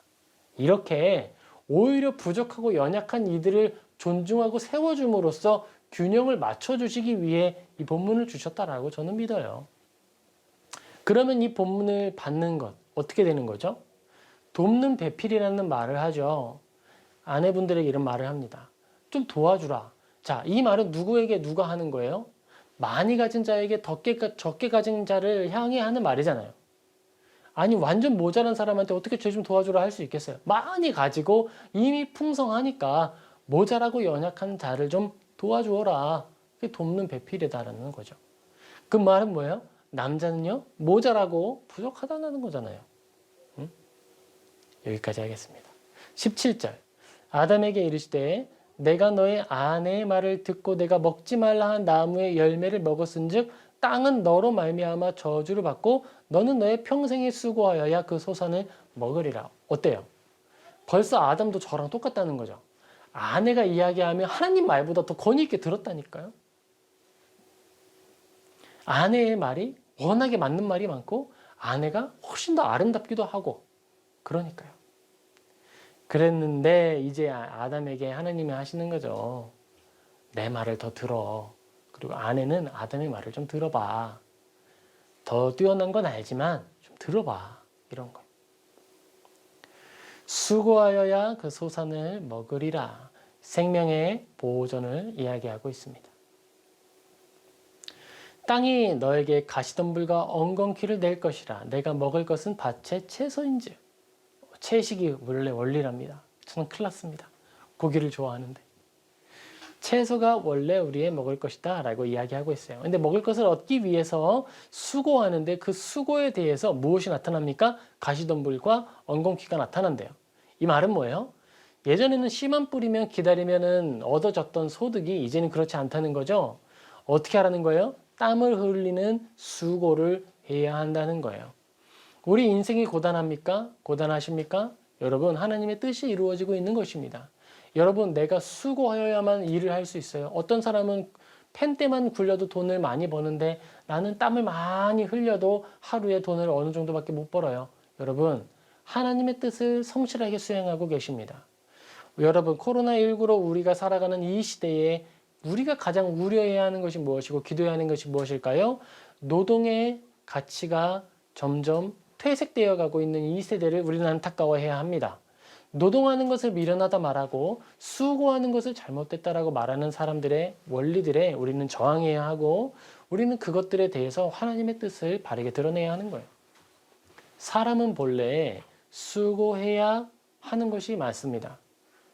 Speaker 1: 이렇게 오히려 부족하고 연약한 이들을 존중하고 세워줌으로써 균형을 맞춰주시기 위해 이 본문을 주셨다라고 저는 믿어요. 그러면 이 본문을 받는 것 어떻게 되는 거죠? 돕는 배필이라는 말을 하죠. 아내분들에게 이런 말을 합니다. 좀 도와주라. 자, 이 말은 누구에게 누가 하는 거예요? 많이 가진 자에게 적게 가진 자를 향해 하는 말이잖아요. 아니, 완전 모자란 사람한테 어떻게 쟤 좀 도와주라 할 수 있겠어요? 많이 가지고 이미 풍성하니까 모자라고 연약한 자를 좀 도와주어라. 그게 돕는 배필이다라는 거죠. 그 말은 뭐예요? 남자는요, 모자라고 부족하다는 거잖아요. 응? 여기까지 하겠습니다. 17절. 아담에게 이르시되 내가 너의 아내의 말을 듣고 내가 먹지 말라 한 나무의 열매를 먹었은즉 땅은 너로 말미암아 저주를 받고 너는 너의 평생에 수고하여야 그 소산을 먹으리라. 어때요? 벌써 아담도 저랑 똑같다는 거죠. 아내가 이야기하면 하나님 말보다 더 권위 있게 들었다니까요. 아내의 말이 워낙에 맞는 말이 많고 아내가 훨씬 더 아름답기도 하고 그러니까요. 그랬는데 이제 아담에게 하나님이 하시는 거죠. 내 말을 더 들어. 그리고 아내는 아담의 말을 좀 들어봐. 더 뛰어난 건 알지만 좀 들어봐. 이런 거. 수고하여야 그 소산을 먹으리라. 생명의 보호전을 이야기하고 있습니다. 땅이 너에게 가시덤불과 엉겅퀴를 낼 것이라. 내가 먹을 것은 밭의 채소인즉. 채식이 원래 원리랍니다. 저는 큰일 났습니다. 고기를 좋아하는데. 채소가 원래 우리의 먹을 것이다 라고 이야기하고 있어요. 근데 먹을 것을 얻기 위해서 수고하는데 그 수고에 대해서 무엇이 나타납니까? 가시덤불과 엉겅퀴가 나타난대요. 이 말은 뭐예요? 예전에는 씨만 뿌리면 기다리면 얻어졌던 소득이 이제는 그렇지 않다는 거죠. 어떻게 하라는 거예요? 땀을 흘리는 수고를 해야 한다는 거예요. 우리 인생이 고단합니까? 고단하십니까? 여러분, 하나님의 뜻이 이루어지고 있는 것입니다. 여러분, 내가 수고하여야만 일을 할 수 있어요. 어떤 사람은 펜때만 굴려도 돈을 많이 버는데 나는 땀을 많이 흘려도 하루에 돈을 어느 정도밖에 못 벌어요. 여러분, 하나님의 뜻을 성실하게 수행하고 계십니다. 여러분, 코로나19로 우리가 살아가는 이 시대에 우리가 가장 우려해야 하는 것이 무엇이고 기도해야 하는 것이 무엇일까요? 노동의 가치가 점점 퇴색되어 가고 있는 이 세대를 우리는 안타까워해야 합니다. 노동하는 것을 미련하다 말하고 수고하는 것을 잘못됐다라고 말하는 사람들의 원리들에 우리는 저항해야 하고 우리는 그것들에 대해서 하나님의 뜻을 바르게 드러내야 하는 거예요. 사람은 본래 수고해야 하는 것이 맞습니다.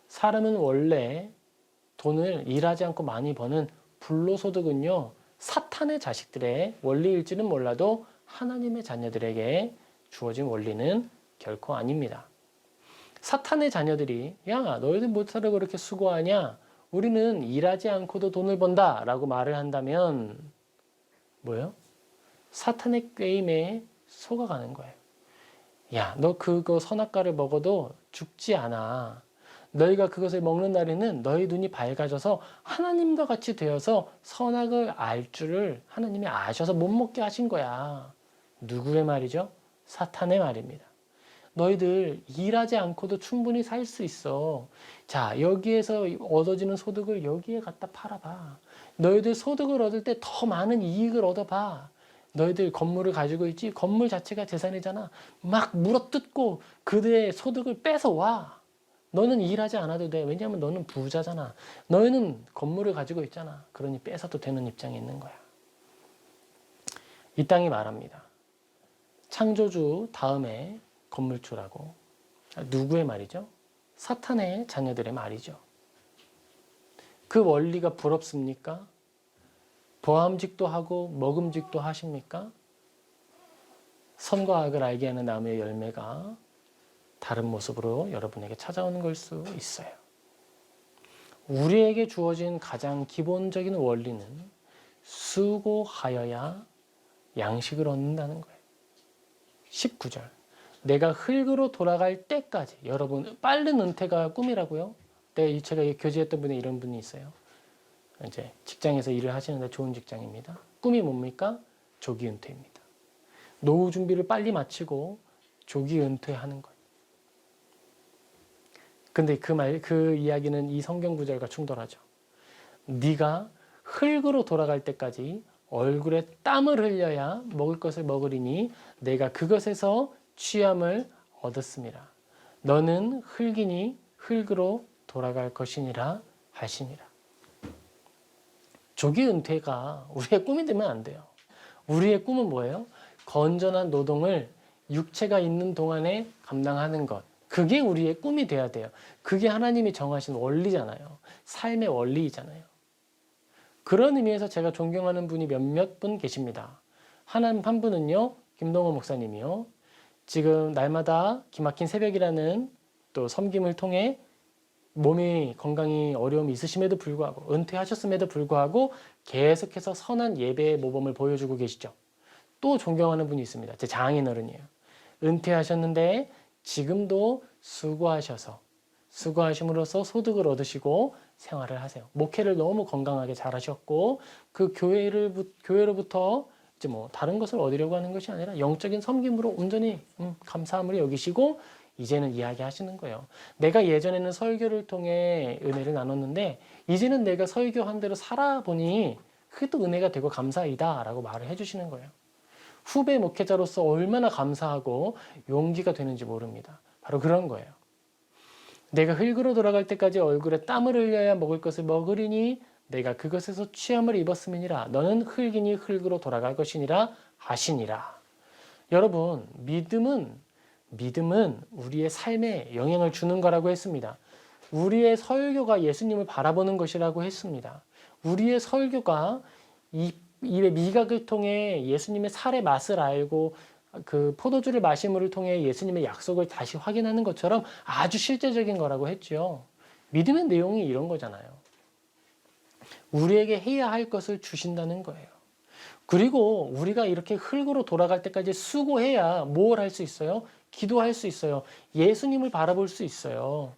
Speaker 1: 사람은 원래 돈을 일하지 않고 많이 버는 불로소득은요, 사탄의 자식들의 원리일지는 몰라도 하나님의 자녀들에게 주어진 원리는 결코 아닙니다. 사탄의 자녀들이 야, 너희들 뭐하러 그렇게 수고하냐? 우리는 일하지 않고도 돈을 번다 라고 말을 한다면 뭐예요? 사탄의 게임에 속아가는 거예요. 야, 너 그거 선악과를 먹어도 죽지 않아. 너희가 그것을 먹는 날에는 너희 눈이 밝아져서 하나님과 같이 되어서 선악을 알 줄을 하나님이 아셔서 못 먹게 하신 거야. 누구의 말이죠? 사탄의 말입니다. 너희들 일하지 않고도 충분히 살 수 있어. 자, 여기에서 얻어지는 소득을 여기에 갖다 팔아봐. 너희들 소득을 얻을 때 더 많은 이익을 얻어봐. 너희들 건물을 가지고 있지? 건물 자체가 재산이잖아. 막 물어뜯고 그들의 소득을 뺏어와. 너는 일하지 않아도 돼. 왜냐하면 너는 부자잖아. 너희는 건물을 가지고 있잖아. 그러니 뺏어도 되는 입장에 있는 거야. 이 땅이 말합니다. 창조주 다음에 건물주라고. 누구의 말이죠? 사탄의 자녀들의 말이죠. 그 원리가 부럽습니까? 보암직도 하고 먹음직도 하십니까? 선과 악을 알게 하는 나무의 열매가 다른 모습으로 여러분에게 찾아오는 걸 수 있어요. 우리에게 주어진 가장 기본적인 원리는 수고하여야 양식을 얻는다는 거예요. 19절. 내가 흙으로 돌아갈 때까지. 여러분, 빠른 은퇴가 꿈이라고요? 제가 교제했던 분에 이런 분이 있어요. 이제 직장에서 일을 하시는데 좋은 직장입니다. 꿈이 뭡니까? 조기 은퇴입니다. 노후 준비를 빨리 마치고 조기 은퇴하는 거예요. 근데 그 이야기는 이 성경 구절과 충돌하죠. 네가 흙으로 돌아갈 때까지 얼굴에 땀을 흘려야 먹을 것을 먹으리니 내가 그것에서 취함을 얻었음이라. 너는 흙이니 흙으로 돌아갈 것이니라 하시니라. 조기 은퇴가 우리의 꿈이 되면 안 돼요. 우리의 꿈은 뭐예요? 건전한 노동을 육체가 있는 동안에 감당하는 것. 그게 우리의 꿈이 돼야 돼요. 그게 하나님이 정하신 원리잖아요. 삶의 원리이잖아요. 그런 의미에서 제가 존경하는 분이 몇몇 분 계십니다. 한 분은요, 김동호 목사님이요. 지금 날마다 기막힌 새벽이라는 또 섬김을 통해 몸이 건강이 어려움이 있으심에도 불구하고 은퇴하셨음에도 불구하고 계속해서 선한 예배의 모범을 보여주고 계시죠. 또 존경하는 분이 있습니다. 제 장인 어른이에요. 은퇴하셨는데 지금도 수고하심으로써 소득을 얻으시고 생활을 하세요. 목회를 너무 건강하게 잘하셨고 그 교회로부터 이제 뭐 다른 것을 얻으려고 하는 것이 아니라 영적인 섬김으로 온전히 감사함을 여기시고 이제는 이야기하시는 거예요. 내가 예전에는 설교를 통해 은혜를 나눴는데 이제는 내가 설교한 대로 살아보니 그게 또 은혜가 되고 감사이다 라고 말을 해주시는 거예요. 후배 목회자로서 얼마나 감사하고 용기가 되는지 모릅니다. 바로 그런 거예요. 내가 흙으로 돌아갈 때까지 얼굴에 땀을 흘려야 먹을 것을 먹으리니 내가 그것에서 취함을 입었음이니라. 너는 흙이니 흙으로 돌아갈 것이니라 하시니라. 여러분, 믿음은 우리의 삶에 영향을 주는 거라고 했습니다. 우리의 설교가 예수님을 바라보는 것이라고 했습니다. 우리의 설교가 입의 미각을 통해 예수님의 살의 맛을 알고 그 포도주를 마심을 통해 예수님의 약속을 다시 확인하는 것처럼 아주 실제적인 거라고 했죠. 믿음의 내용이 이런 거잖아요. 우리에게 해야 할 것을 주신다는 거예요. 그리고 우리가 이렇게 흙으로 돌아갈 때까지 수고해야 뭘 할 수 있어요? 기도할 수 있어요. 예수님을 바라볼 수 있어요.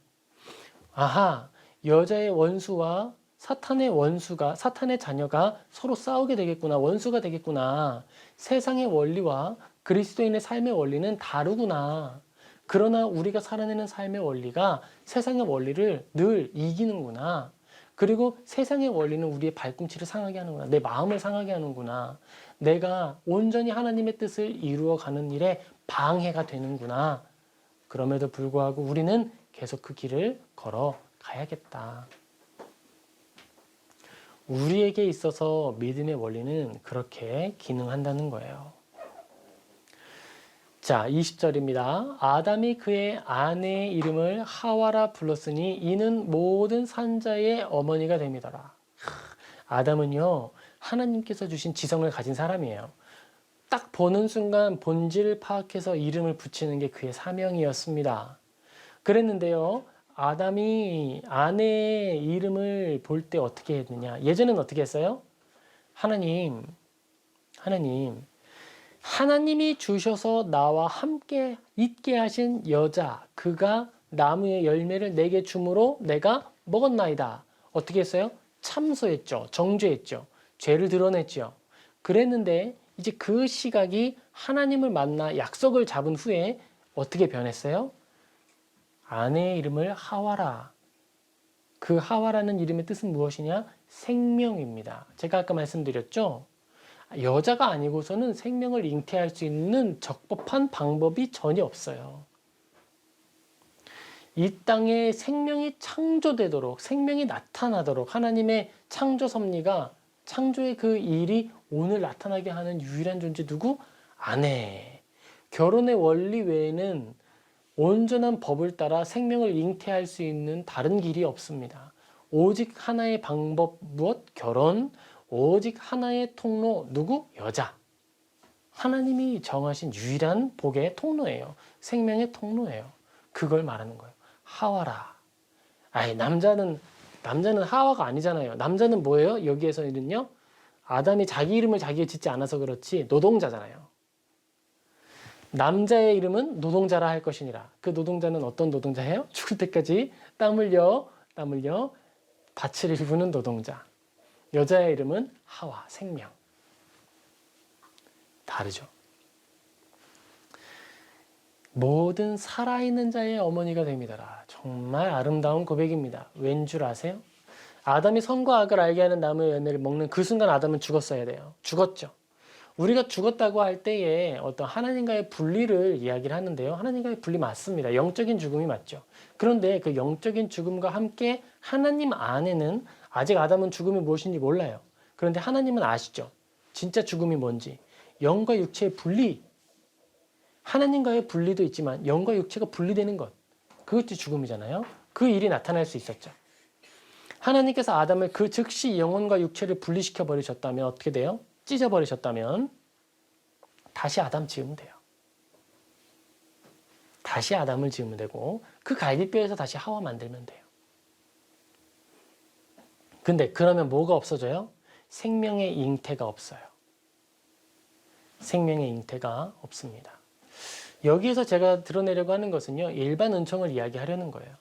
Speaker 1: 아하, 여자의 원수와 사탄의 자녀가 서로 싸우게 되겠구나. 원수가 되겠구나. 세상의 원리와 그리스도인의 삶의 원리는 다르구나. 그러나 우리가 살아내는 삶의 원리가 세상의 원리를 늘 이기는구나. 그리고 세상의 원리는 우리의 발꿈치를 상하게 하는구나. 내 마음을 상하게 하는구나. 내가 온전히 하나님의 뜻을 이루어가는 일에 방해가 되는구나. 그럼에도 불구하고 우리는 계속 그 길을 걸어가야겠다. 우리에게 있어서 믿음의 원리는 그렇게 기능한다는 거예요. 자, 20절입니다. 아담이 그의 아내의 이름을 하와라 불렀으니 이는 모든 산자의 어머니가 됨이더라. 아담은요, 하나님께서 주신 지성을 가진 사람이에요. 딱 보는 순간 본질을 파악해서 이름을 붙이는 게 그의 사명이었습니다. 그랬는데요, 아담이 아내의 이름을 볼 때 어떻게 했느냐? 예전에는 어떻게 했어요? 하나님이 주셔서 나와 함께 있게 하신 여자, 그가 나무의 열매를 내게 주므로 내가 먹었나이다. 어떻게 했어요? 참소했죠. 정죄했죠. 죄를 드러냈죠. 그랬는데 이제 그 시각이 하나님을 만나 약속을 잡은 후에 어떻게 변했어요? 아내의 이름을 하와라. 그 하와라는 이름의 뜻은 무엇이냐? 생명입니다. 제가 아까 말씀드렸죠? 여자가 아니고서는 생명을 잉태할 수 있는 적법한 방법이 전혀 없어요. 이 땅에 생명이 창조되도록, 생명이 나타나도록 하나님의 창조 섭리가, 창조의 그 일이 오늘 나타나게 하는 유일한 존재 누구? 아내. 결혼의 원리 외에는 온전한 법을 따라 생명을 잉태할 수 있는 다른 길이 없습니다. 오직 하나의 방법 무엇? 결혼. 오직 하나의 통로 누구? 여자. 하나님이 정하신 유일한 복의 통로예요. 생명의 통로예요. 그걸 말하는 거예요. 하와라. 아이, 남자는 하와가 아니잖아요. 남자는 뭐예요? 여기에서는요. 아담이 자기 이름을 자기가 짓지 않아서 그렇지 노동자잖아요. 남자의 이름은 노동자라 할 것이니라. 그 노동자는 어떤 노동자예요? 죽을 때까지 땀 흘려 밭을 일구는 노동자. 여자의 이름은 하와, 생명. 다르죠. 모든 살아있는 자의 어머니가 됩니다라. 정말 아름다운 고백입니다. 왠 줄 아세요? 아담이 선과 악을 알게 하는 나무의 열매를 먹는 그 순간 아담은 죽었어야 돼요. 죽었죠. 우리가 죽었다고 할 때에 어떤 하나님과의 분리를 이야기를 하는데요. 하나님과의 분리 맞습니다. 영적인 죽음이 맞죠. 그런데 그 영적인 죽음과 함께 하나님 안에는 아직 아담은 죽음이 무엇인지 몰라요. 그런데 하나님은 아시죠. 진짜 죽음이 뭔지. 영과 육체의 분리. 하나님과의 분리도 있지만 영과 육체가 분리되는 것. 그것이 죽음이잖아요. 그 일이 나타날 수 있었죠. 하나님께서 아담을 그 즉시 영혼과 육체를 분리시켜 버리셨다면 어떻게 돼요? 찢어 버리셨다면 다시 아담 지으면 돼요. 다시 아담을 지으면 되고 그 갈비뼈에서 다시 하와 만들면 돼요. 근데 그러면 뭐가 없어져요? 생명의 잉태가 없어요. 생명의 잉태가 없습니다. 여기에서 제가 드러내려고 하는 것은요. 일반 은총을 이야기하려는 거예요.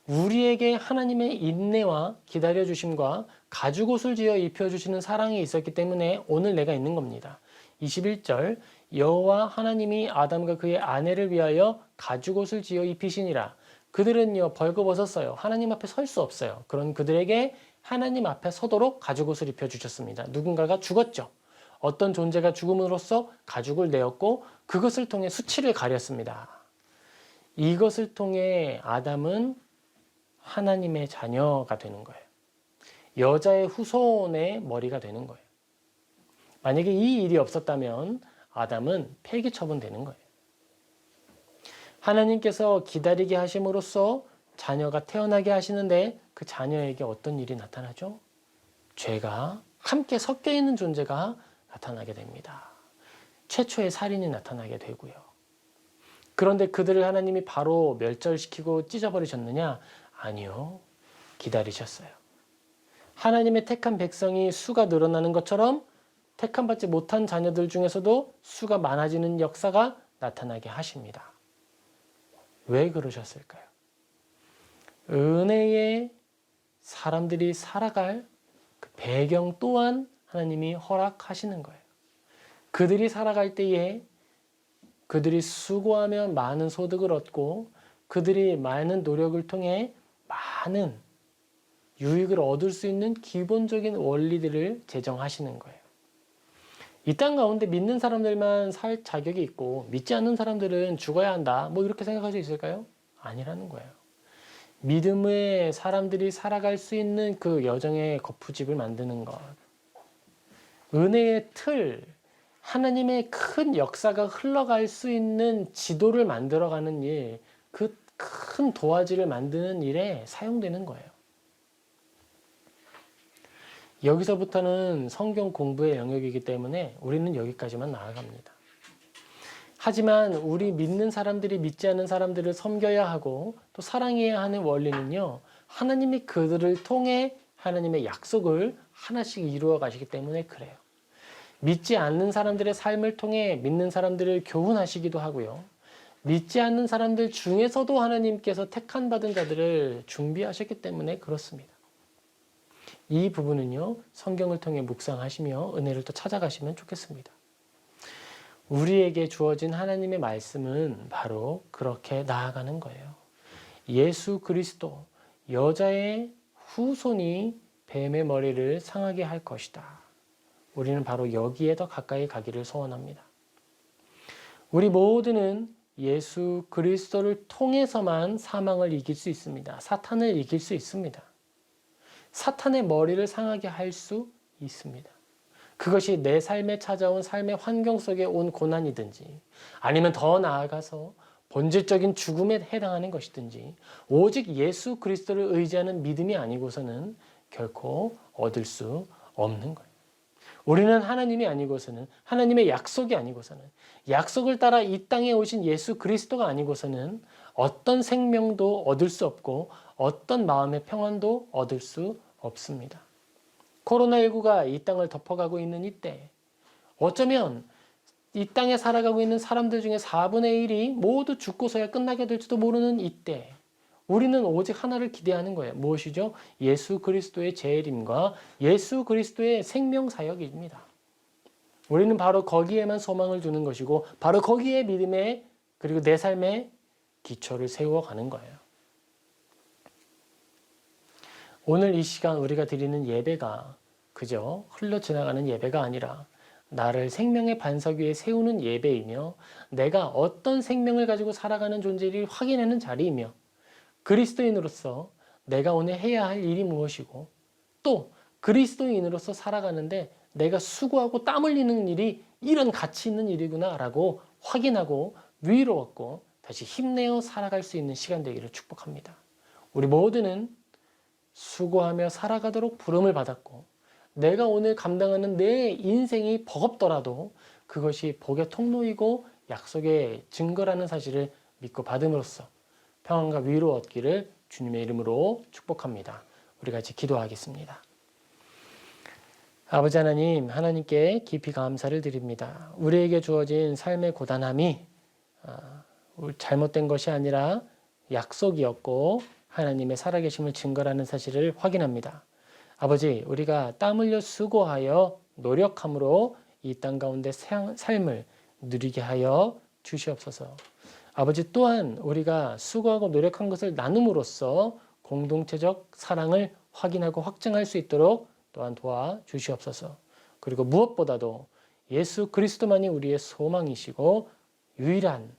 Speaker 1: 우리에게 하나님의 인내와 기다려주심과 가죽옷을 지어 입혀주시는 사랑이 있었기 때문에 오늘 내가 있는 겁니다. 21절 여호와 하나님이 아담과 그의 아내를 위하여 가죽옷을 지어 입히시니라. 그들은요 벌거벗었어요. 하나님 앞에 설 수 없어요. 그런 그들에게 하나님 앞에 서도록 가죽옷을 입혀주셨습니다. 누군가가 죽었죠. 어떤 존재가 죽음으로써 가죽을 내었고 그것을 통해 수치를 가렸습니다. 이것을 통해 아담은 하나님의 자녀가 되는 거예요. 여자의 후손의 머리가 되는 거예요. 만약에 이 일이 없었다면 아담은 폐기 처분되는 거예요. 하나님께서 기다리게 하심으로써 자녀가 태어나게 하시는데 그 자녀에게 어떤 일이 나타나죠? 죄가 함께 섞여 있는 존재가 나타나게 됩니다. 최초의 살인이 나타나게 되고요. 그런데 그들을 하나님이 바로 멸절시키고 찢어버리셨느냐? 아니요. 기다리셨어요. 하나님의 택한 백성이 수가 늘어나는 것처럼 택함받지 못한 자녀들 중에서도 수가 많아지는 역사가 나타나게 하십니다. 왜 그러셨을까요? 은혜의 사람들이 살아갈 그 배경 또한 하나님이 허락하시는 거예요. 그들이 살아갈 때에 그들이 수고하며 많은 소득을 얻고 그들이 많은 노력을 통해 많은 유익을 얻을 수 있는 기본적인 원리들을 제정하시는 거예요. 이 땅 가운데 믿는 사람들만 살 자격이 있고 믿지 않는 사람들은 죽어야 한다. 뭐 이렇게 생각할 수 있을까요? 아니라는 거예요. 믿음의 사람들이 살아갈 수 있는 그 여정의 거푸집을 만드는 것. 은혜의 틀, 하나님의 큰 역사가 흘러갈 수 있는 지도를 만들어가는 일, 그 큰 도화지를 만드는 일에 사용되는 거예요. 여기서부터는 성경 공부의 영역이기 때문에 우리는 여기까지만 나아갑니다. 하지만 우리 믿는 사람들이 믿지 않는 사람들을 섬겨야 하고 또 사랑해야 하는 원리는요. 하나님이 그들을 통해 하나님의 약속을 하나씩 이루어 가시기 때문에 그래요. 믿지 않는 사람들의 삶을 통해 믿는 사람들을 교훈하시기도 하고요. 믿지 않는 사람들 중에서도 하나님께서 택한 받은 자들을 준비하셨기 때문에 그렇습니다. 이 부분은요. 성경을 통해 묵상하시며 은혜를 또 찾아가시면 좋겠습니다. 우리에게 주어진 하나님의 말씀은 바로 그렇게 나아가는 거예요. 예수 그리스도, 여자의 후손이 뱀의 머리를 상하게 할 것이다. 우리는 바로 여기에 더 가까이 가기를 소원합니다. 우리 모두는 예수 그리스도를 통해서만 사망을 이길 수 있습니다. 사탄을 이길 수 있습니다. 사탄의 머리를 상하게 할 수 있습니다. 그것이 내 삶에 찾아온 삶의 환경 속에 온 고난이든지 아니면 더 나아가서 본질적인 죽음에 해당하는 것이든지 오직 예수 그리스도를 의지하는 믿음이 아니고서는 결코 얻을 수 없는 거예요. 우리는 하나님이 아니고서는 하나님의 약속이 아니고서는 약속을 따라 이 땅에 오신 예수 그리스도가 아니고서는 어떤 생명도 얻을 수 없고 어떤 마음의 평안도 얻을 수 없습니다. 코로나19가 이 땅을 덮어가고 있는 이때 어쩌면 이 땅에 살아가고 있는 사람들 중에 4분의 1이 모두 죽고서야 끝나게 될지도 모르는 이때 우리는 오직 하나를 기대하는 거예요. 무엇이죠? 예수 그리스도의 재림과 예수 그리스도의 생명사역입니다. 우리는 바로 거기에만 소망을 두는 것이고 바로 거기에 믿음에 그리고 내 삶의 기초를 세워가는 거예요. 오늘 이 시간 우리가 드리는 예배가 그저 흘러 지나가는 예배가 아니라 나를 생명의 반석 위에 세우는 예배이며 내가 어떤 생명을 가지고 살아가는 존재를 확인하는 자리이며 그리스도인으로서 내가 오늘 해야 할 일이 무엇이고 또 그리스도인으로서 살아가는데 내가 수고하고 땀 흘리는 일이 이런 가치 있는 일이구나 라고 확인하고 위로 얻고 다시 힘내어 살아갈 수 있는 시간 되기를 축복합니다. 우리 모두는 수고하며 살아가도록 부름을 받았고 내가 오늘 감당하는 내 인생이 버겁더라도 그것이 복의 통로이고 약속의 증거라는 사실을 믿고 받음으로써 평안과 위로 얻기를 주님의 이름으로 축복합니다. 우리 같이 기도하겠습니다. 아버지 하나님, 하나님께 깊이 감사를 드립니다. 우리에게 주어진 삶의 고단함이 잘못된 것이 아니라 약속이었고 하나님의 살아계심을 증거라는 사실을 확인합니다. 아버지, 우리가 땀 흘려 수고하여 노력함으로 이 땅 가운데 삶을 누리게 하여 주시옵소서. 아버지 또한 우리가 수고하고 노력한 것을 나눔으로써 공동체적 사랑을 확인하고 확증할 수 있도록 또한 도와주시옵소서. 그리고 무엇보다도 예수 그리스도만이 우리의 소망이시고 유일한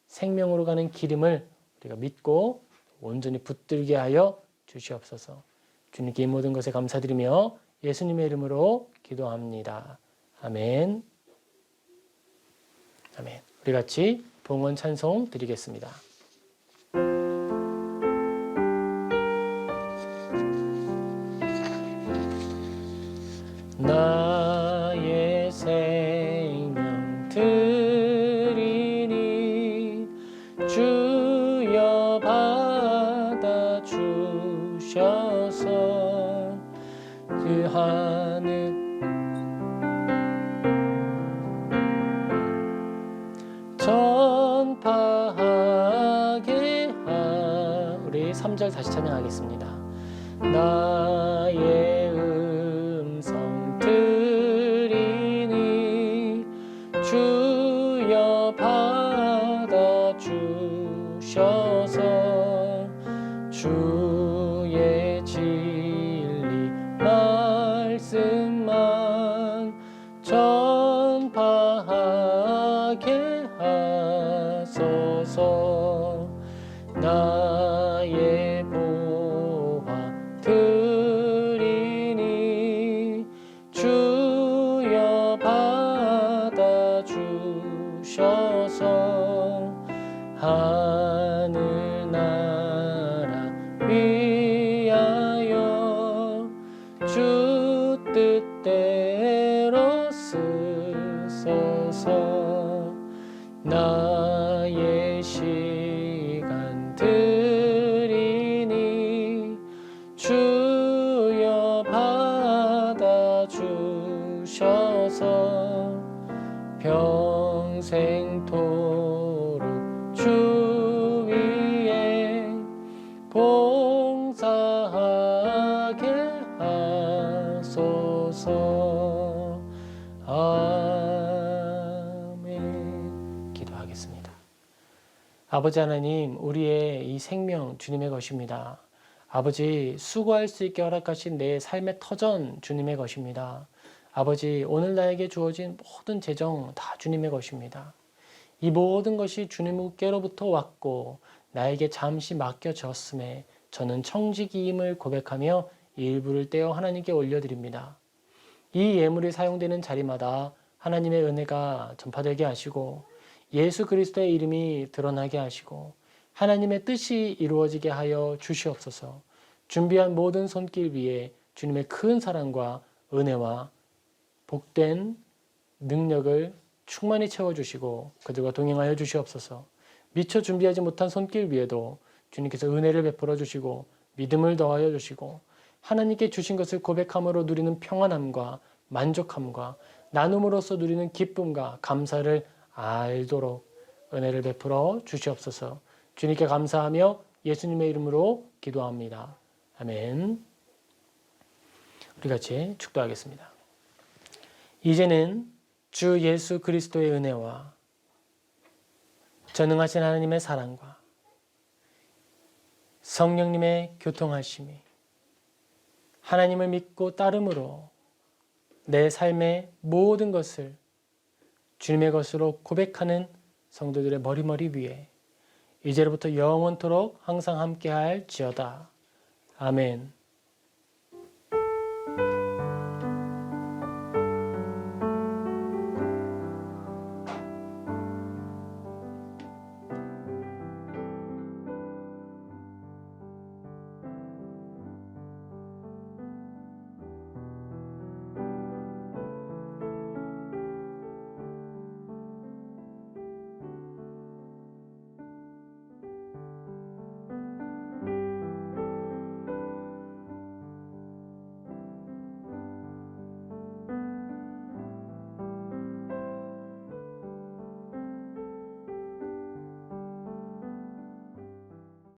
Speaker 1: 생명으로 가는 기름을 우리가 믿고 온전히 붙들게 하여 주시옵소서. 주님께 이 모든 것에 감사드리며 예수님의 이름으로 기도합니다. 아멘. 아멘. 우리 같이 봉헌 찬송 드리겠습니다. 나의 생명 드리니 주여 받아 주셔서 그 하늘 전파하게 우리 3절 다시 찬양하겠습니다. 나의 음성 들리니 주여 받아 주셔서 주의 진리 말씀만 전파하게 하소서. 나의 보화 드리니 주여 받아 주셔서 하늘나라 위하여 주 뜻대로 쓰소서. 나의 시간 드리니 주여 받아주셔서 평생토록 주 위에 봉사하게 하소서. 아멘. 기도하겠습니다. 아버지 하나님, 우리의 이 생명 주님의 것입니다. 아버지, 수고할 수 있게 허락하신 내 삶의 터전 주님의 것입니다. 아버지, 오늘 나에게 주어진 모든 재정 다 주님의 것입니다. 이 모든 것이 주님께로부터 왔고 나에게 잠시 맡겨졌음에 저는 청지기임을 고백하며 이 일부를 떼어 하나님께 올려드립니다. 이 예물이 사용되는 자리마다 하나님의 은혜가 전파되게 하시고 예수 그리스도의 이름이 드러나게 하시고 하나님의 뜻이 이루어지게 하여 주시옵소서. 준비한 모든 손길 위에 주님의 큰 사랑과 은혜와 복된 능력을 충만히 채워주시고 그들과 동행하여 주시옵소서. 미처 준비하지 못한 손길 위에도 주님께서 은혜를 베풀어 주시고 믿음을 더하여 주시고 하나님께 주신 것을 고백함으로 누리는 평안함과 만족함과 나눔으로써 누리는 기쁨과 감사를 알도록 은혜를 베풀어 주시옵소서. 주님께 감사하며 예수님의 이름으로 기도합니다. 아멘. 우리 같이 축도하겠습니다. 이제는 주 예수 그리스도의 은혜와 전능하신 하나님의 사랑과 성령님의 교통하심이 하나님을 믿고 따름으로 내 삶의 모든 것을 주님의 것으로 고백하는 성도들의 머리머리 위에 이제로부터 영원토록 항상 함께할지어다. 아멘.